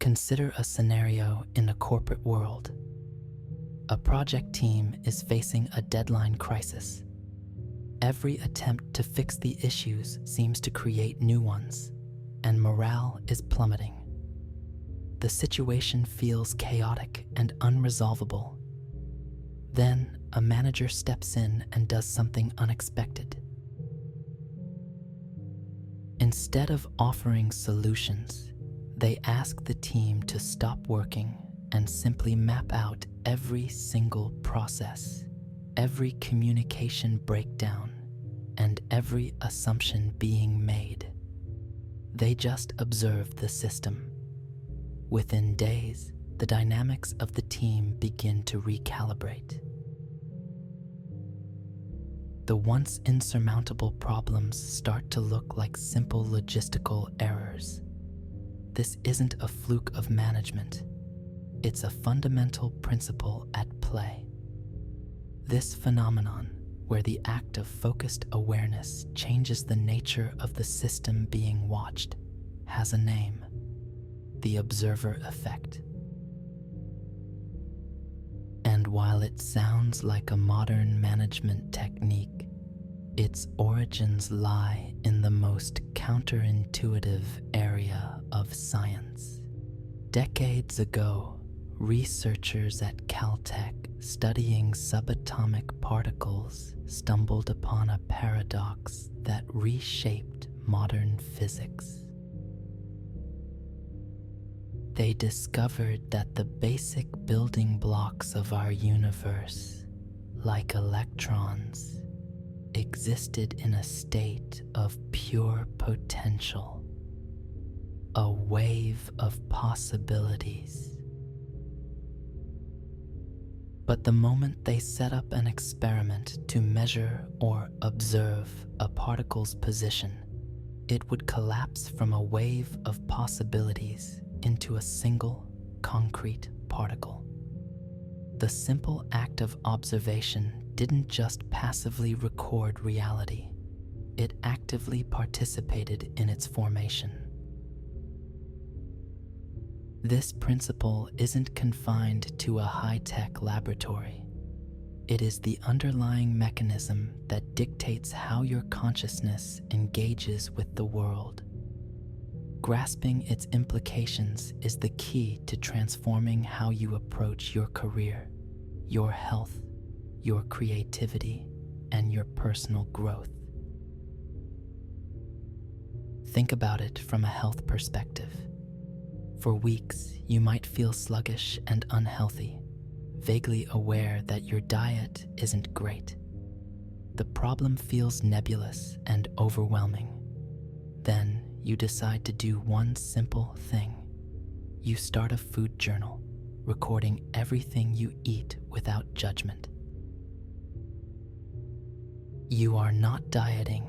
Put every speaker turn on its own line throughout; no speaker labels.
Consider a scenario in a corporate world. A project team is facing a deadline crisis. Every attempt to fix the issues seems to create new ones, and morale is plummeting. The situation feels chaotic and unresolvable. Then, a manager steps in and does something unexpected. Instead of offering solutions, they ask the team to stop working and simply map out every single process, every communication breakdown, and every assumption being made. They just observe the system. Within days, the dynamics of the team begin to recalibrate. The once insurmountable problems start to look like simple logistical errors. This isn't a fluke of management. It's a fundamental principle at play. This phenomenon, where the act of focused awareness changes the nature of the system being watched, has a name: the observer effect. And while it sounds like a modern management technique, its origins lie in the most counterintuitive area of science. Decades ago, researchers at Caltech studying subatomic particles stumbled upon a paradox that reshaped modern physics. They discovered that the basic building blocks of our universe, like electrons, existed in a state of pure potential, a wave of possibilities. But the moment they set up an experiment to measure or observe a particle's position, it would collapse from a wave of possibilities into a single concrete particle. The simple act of observation didn't just passively record reality, it actively participated in its formation. This principle isn't confined to a high-tech laboratory. It is the underlying mechanism that dictates how your consciousness engages with the world. Grasping its implications is the key to transforming how you approach your career, your health, your creativity, and your personal growth. Think about it from a health perspective. For weeks, you might feel sluggish and unhealthy, vaguely aware that your diet isn't great. The problem feels nebulous and overwhelming. Then, you decide to do one simple thing. You start a food journal, recording everything you eat without judgment. You are not dieting,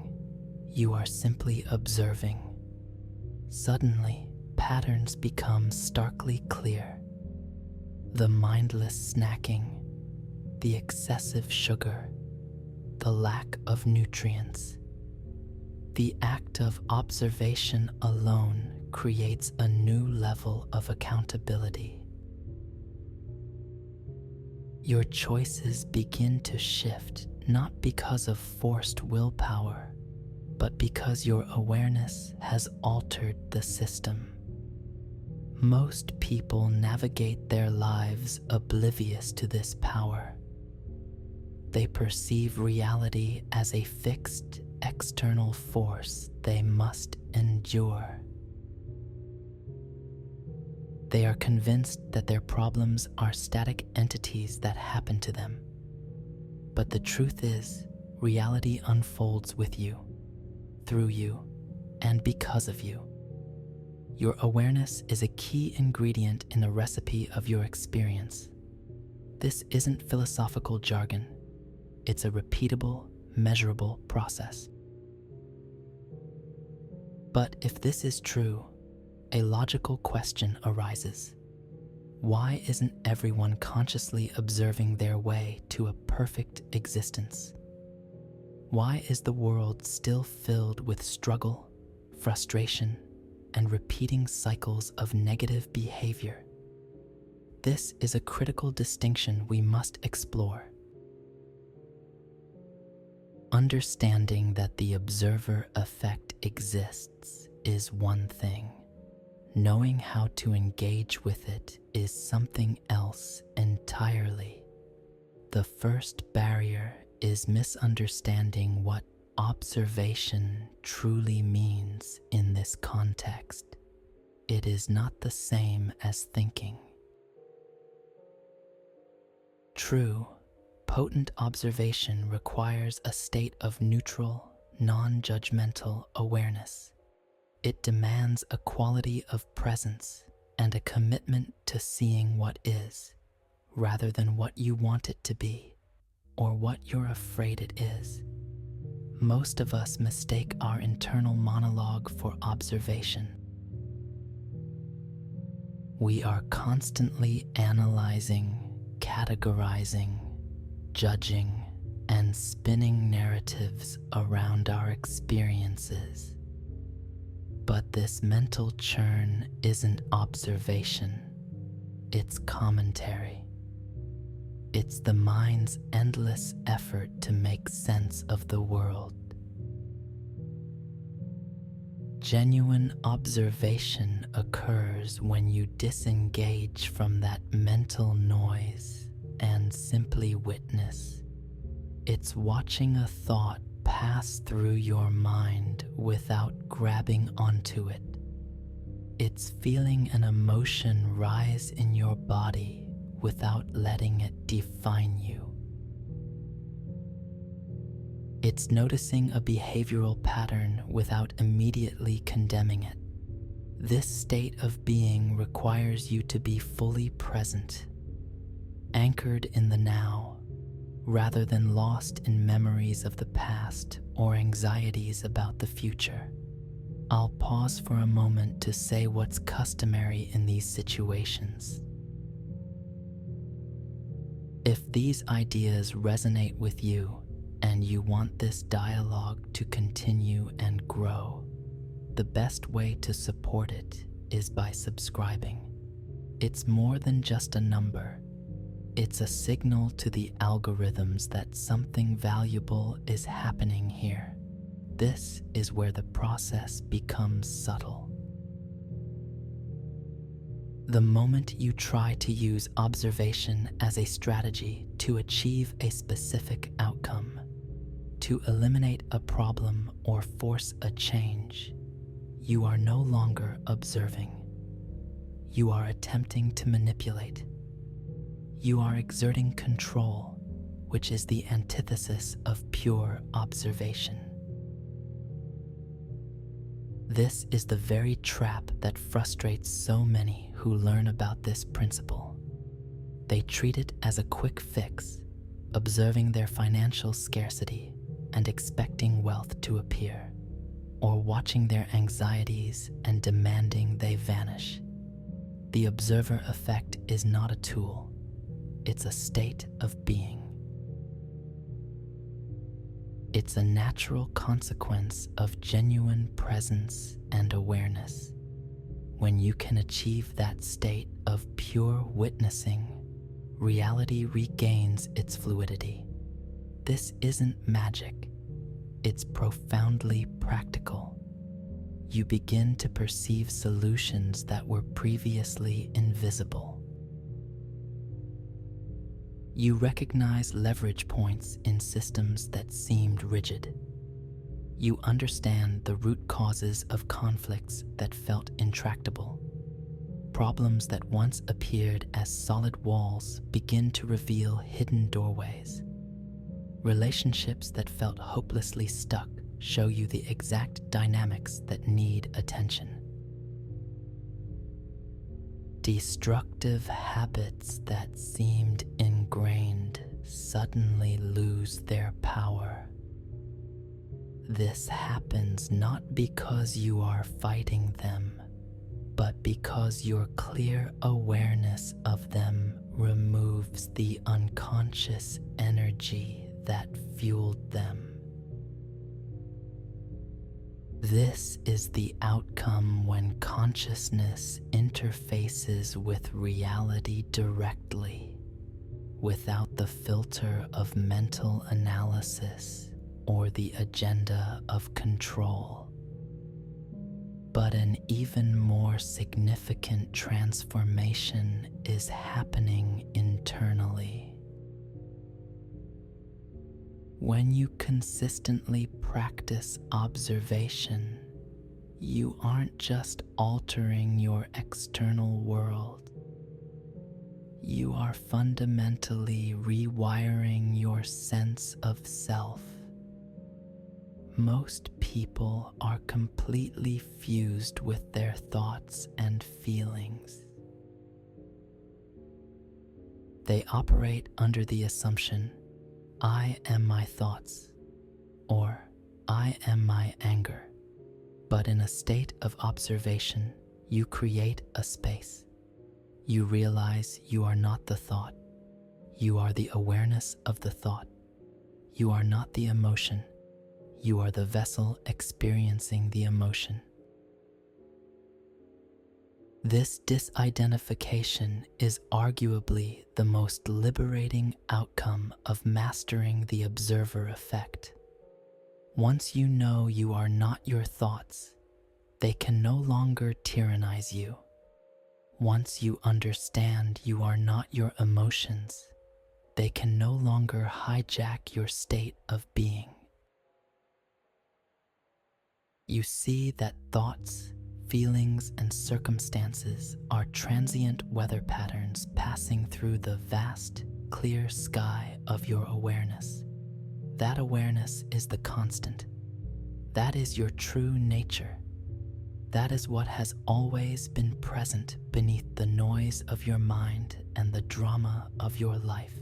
you are simply observing. Suddenly, patterns become starkly clear. The mindless snacking, the excessive sugar, the lack of nutrients. The act of observation alone creates a new level of accountability. Your choices begin to shift not because of forced willpower, but because your awareness has altered the system. Most people navigate their lives oblivious to this power. They perceive reality as a fixed external force they must endure. They are convinced that their problems are static entities that happen to them. But the truth is, reality unfolds with you, through you, and because of you. Your awareness is a key ingredient in the recipe of your experience. This isn't philosophical jargon. It's a repeatable, measurable process. But if this is true, a logical question arises. Why isn't everyone consciously observing their way to a perfect existence? Why is the world still filled with struggle, frustration, and repeating cycles of negative behavior. This is a critical distinction we must explore. Understanding that the observer effect exists is one thing. Knowing how to engage with it is something else entirely. The first barrier is misunderstanding what observation truly means in this context. It is not the same as thinking. True, potent observation requires a state of neutral, non-judgmental awareness. It demands a quality of presence and a commitment to seeing what is, rather than what you want it to be, or what you're afraid it is. Most of us mistake our internal monologue for observation. We are constantly analyzing, categorizing, judging, and spinning narratives around our experiences. But this mental churn isn't observation, it's commentary. It's the mind's endless effort to make sense of the world. Genuine observation occurs when you disengage from that mental noise and simply witness. It's watching a thought pass through your mind without grabbing onto it. It's feeling an emotion rise in your body without letting it define you. It's noticing a behavioral pattern without immediately condemning it. This state of being requires you to be fully present, anchored in the now, rather than lost in memories of the past or anxieties about the future. I'll pause for a moment to say what's customary in these situations. If these ideas resonate with you and you want this dialogue to continue and grow, the best way to support it is by subscribing. It's more than just a number. It's a signal to the algorithms that something valuable is happening here. This is where the process becomes subtle. The moment you try to use observation as a strategy to achieve a specific outcome, to eliminate a problem or force a change, you are no longer observing. You are attempting to manipulate. You are exerting control, which is the antithesis of pure observation. This is the very trap that frustrates so many who learn about this principle. They treat it as a quick fix, observing their financial scarcity and expecting wealth to appear, or watching their anxieties and demanding they vanish. The observer effect is not a tool, it's a state of being. It's a natural consequence of genuine presence and awareness. When you can achieve that state of pure witnessing, reality regains its fluidity. This isn't magic, it's profoundly practical. You begin to perceive solutions that were previously invisible. You recognize leverage points in systems that seemed rigid. You understand the root causes of conflicts that felt intractable. Problems that once appeared as solid walls begin to reveal hidden doorways. Relationships that felt hopelessly stuck show you the exact dynamics that need attention. Destructive habits that seemed ingrained suddenly lose their power. This happens not because you are fighting them, but because your clear awareness of them removes the unconscious energy that fueled them. This is the outcome when consciousness interfaces with reality directly, without the filter of mental analysis or the agenda of control. But an even more significant transformation is happening internally. When you consistently practice observation, you aren't just altering your external world. You are fundamentally rewiring your sense of self. Most people are completely fused with their thoughts and feelings. They operate under the assumption, I am my thoughts, or I am my anger. But in a state of observation, you create a space. You realize you are not the thought. You are the awareness of the thought. You are not the emotion. You are the vessel experiencing the emotion. This disidentification is arguably the most liberating outcome of mastering the observer effect. Once you know you are not your thoughts, they can no longer tyrannize you. Once you understand you are not your emotions, they can no longer hijack your state of being. You see that thoughts, feelings, and circumstances are transient weather patterns passing through the vast, clear sky of your awareness. That awareness is the constant. That is your true nature. That is what has always been present beneath the noise of your mind and the drama of your life.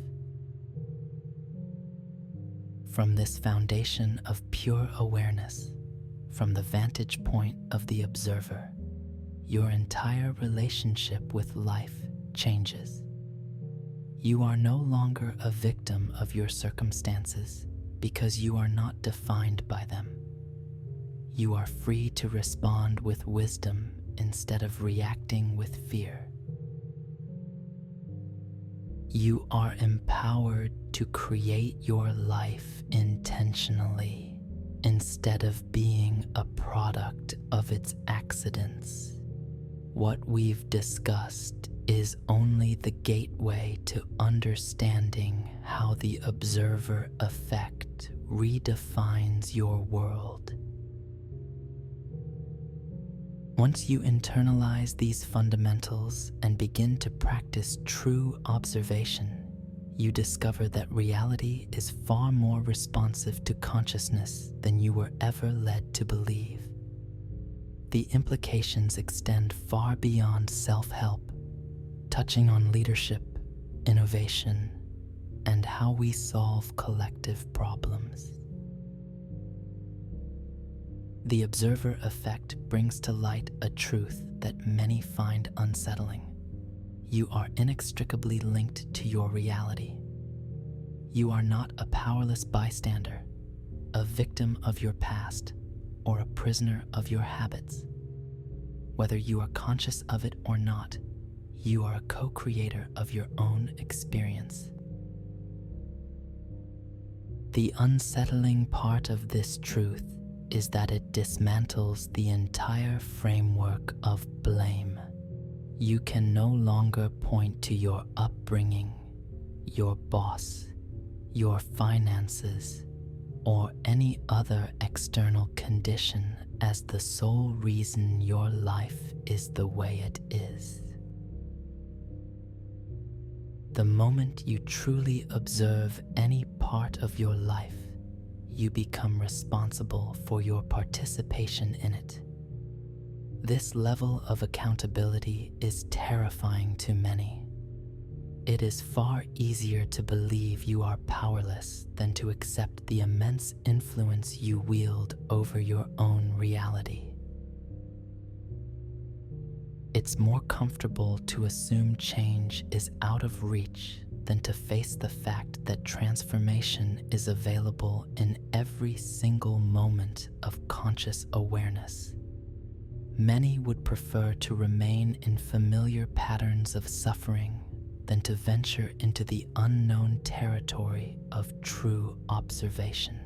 From this foundation of pure awareness, from the vantage point of the observer, your entire relationship with life changes. You are no longer a victim of your circumstances because you are not defined by them. You are free to respond with wisdom instead of reacting with fear. You are empowered to create your life intentionally, instead of being a product of its accidents. What we've discussed is only the gateway to understanding how the observer effect redefines your world. Once you internalize these fundamentals and begin to practice true observation, you discover that reality is far more responsive to consciousness than you were ever led to believe. The implications extend far beyond self-help, touching on leadership, innovation, and how we solve collective problems. The observer effect brings to light a truth that many find unsettling. You are inextricably linked to your reality. You are not a powerless bystander, a victim of your past, or a prisoner of your habits. Whether you are conscious of it or not, you are a co-creator of your own experience. The unsettling part of this truth is that it dismantles the entire framework of blame. You can no longer point to your upbringing, your boss, your finances, or any other external condition as the sole reason your life is the way it is. The moment you truly observe any part of your life, you become responsible for your participation in it. This level of accountability is terrifying to many. It is far easier to believe you are powerless than to accept the immense influence you wield over your own reality. It's more comfortable to assume change is out of reach than to face the fact that transformation is available in every single moment of conscious awareness. Many would prefer to remain in familiar patterns of suffering than to venture into the unknown territory of true observation.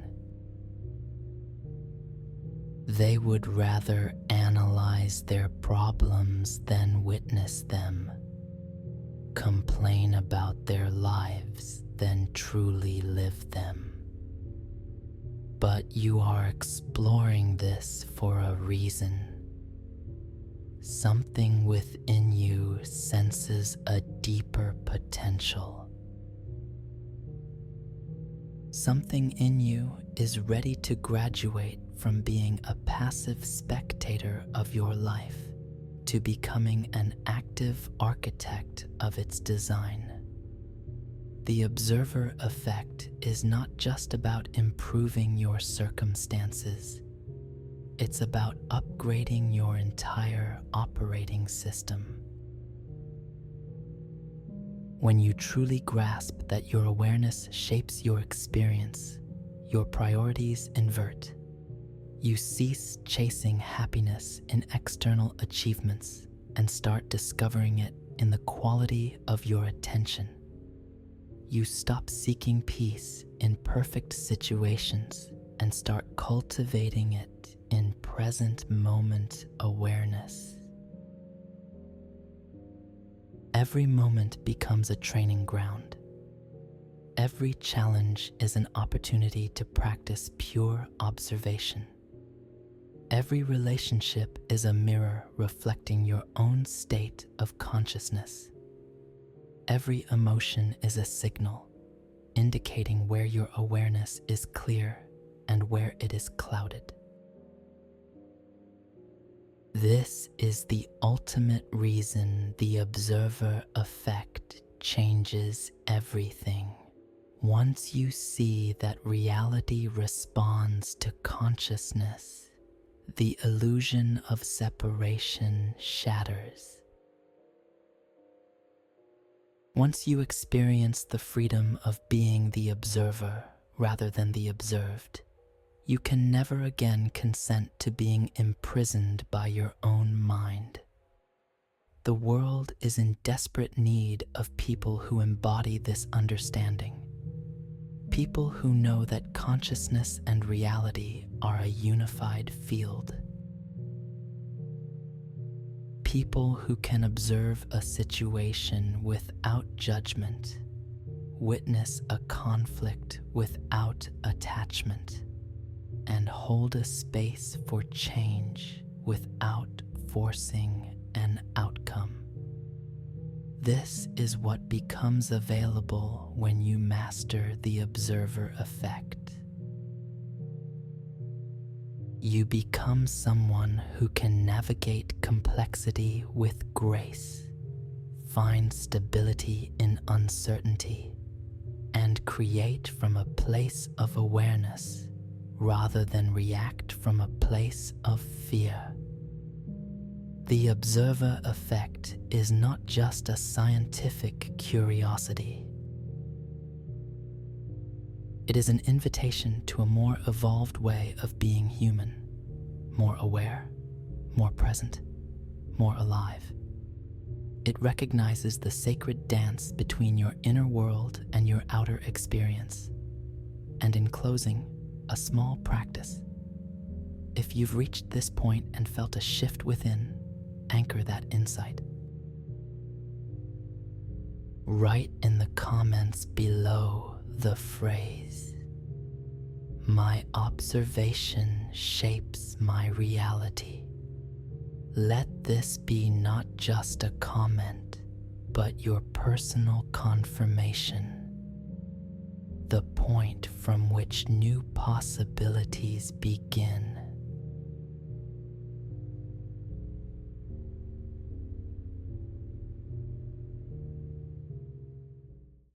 They would rather analyze their problems than witness them, complain about their lives than truly live them. But you are exploring this for a reason. Something within you senses a deeper potential. Something in you is ready to graduate from being a passive spectator of your life to becoming an active architect of its design. The observer effect is not just about improving your circumstances. It's about upgrading your entire operating system. When you truly grasp that your awareness shapes your experience, your priorities invert. You cease chasing happiness in external achievements and start discovering it in the quality of your attention. You stop seeking peace in perfect situations and start cultivating it in present moment awareness. Every moment becomes a training ground. Every challenge is an opportunity to practice pure observation. Every relationship is a mirror reflecting your own state of consciousness. Every emotion is a signal, indicating where your awareness is clear and where it is clouded. This is the ultimate reason the observer effect changes everything. Once you see that reality responds to consciousness, the illusion of separation shatters. Once you experience the freedom of being the observer rather than the observed, you can never again consent to being imprisoned by your own mind. The world is in desperate need of people who embody this understanding. People who know that consciousness and reality are a unified field. People who can observe a situation without judgment, witness a conflict without attachment, and hold a space for change without forcing an outcome. This is what becomes available when you master the observer effect. You become someone who can navigate complexity with grace, find stability in uncertainty, and create from a place of awareness rather than react from a place of fear. The observer effect is not just a scientific curiosity. It is an invitation to a more evolved way of being human, more aware, more present, more alive. It recognizes the sacred dance between your inner world and your outer experience. And in closing, a small practice. If you've reached this point and felt a shift within, anchor that insight. Write in the comments below the phrase, "My observation shapes my reality." Let this be not just a comment, but your personal confirmation, the point from which new possibilities begin.